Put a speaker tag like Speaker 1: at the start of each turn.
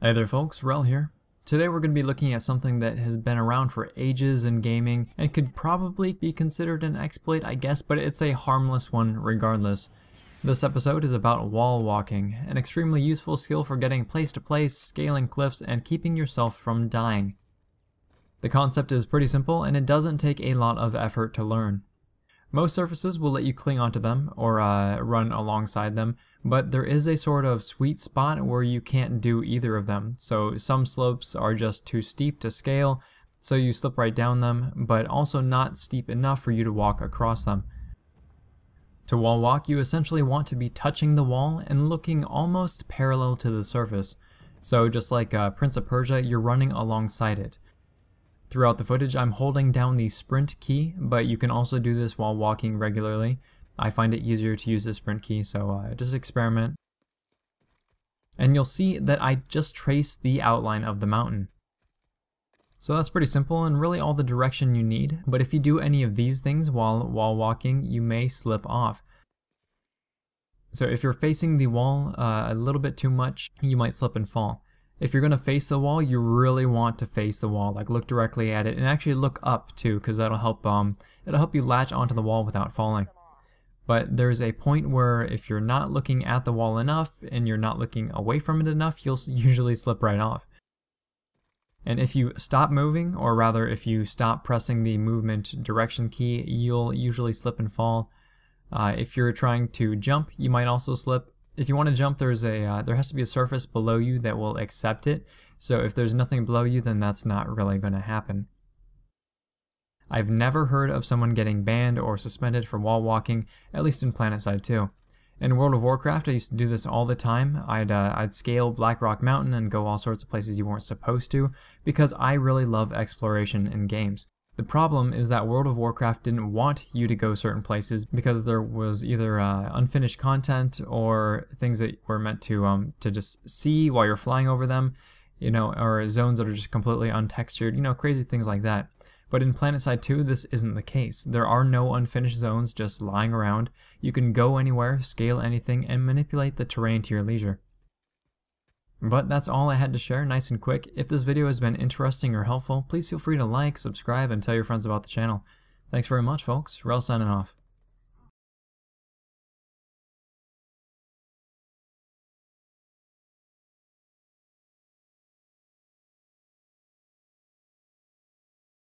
Speaker 1: Hey there folks, Rel here. Today we're going to be looking at something that has been around for ages in gaming and could probably be considered an exploit, I guess, but it's a harmless one regardless. This episode is about wall walking, an extremely useful skill for getting place to place, scaling cliffs, and keeping yourself from dying. The concept is pretty simple and it doesn't take a lot of effort to learn. Most surfaces will let you cling onto them or run alongside them, but there is a sort of sweet spot where you can't do either of them. So some slopes are just too steep to scale, so you slip right down them, but also not steep enough for you to walk across them. To wall walk, you essentially want to be touching the wall and looking almost parallel to the surface. So just like Prince of Persia, you're running alongside it. Throughout the footage, I'm holding down the sprint key, but you can also do this while walking regularly. I find it easier to use the sprint key, so just experiment. And you'll see that I just traced the outline of the mountain. So that's pretty simple and really all the direction you need, but if you do any of these things while walking, you may slip off. So if you're facing the wall a little bit too much, you might slip and fall. If you're going to face the wall, you really want to face the wall, like look directly at it and actually look up too, because that'll help you latch onto the wall without falling. But there's a point where if you're not looking at the wall enough and you're not looking away from it enough, you'll usually slip right off. And if you stop moving, or rather if you stop pressing the movement direction key, you'll usually slip and fall. If you're trying to jump, you might also slip. If you want to jump, there has to be a surface below you that will accept it. So if there's nothing below you, then that's not really going to happen. I've never heard of someone getting banned or suspended for wall walking, at least in PlanetSide 2. In World of Warcraft, I used to do this all the time. I'd scale Blackrock Mountain and go all sorts of places you weren't supposed to, because I really love exploration in games. The problem is that World of Warcraft didn't want you to go certain places because there was either unfinished content or things that were meant to just see while you're flying over them, or zones that are just completely untextured, crazy things like that. But in PlanetSide 2, this isn't the case. There are no unfinished zones just lying around. You can go anywhere, scale anything, and manipulate the terrain to your leisure. But that's all I had to share, nice and quick. If this video has been interesting or helpful, please feel free to like, subscribe, and tell your friends about the channel. Thanks very much, folks. Rel signing off.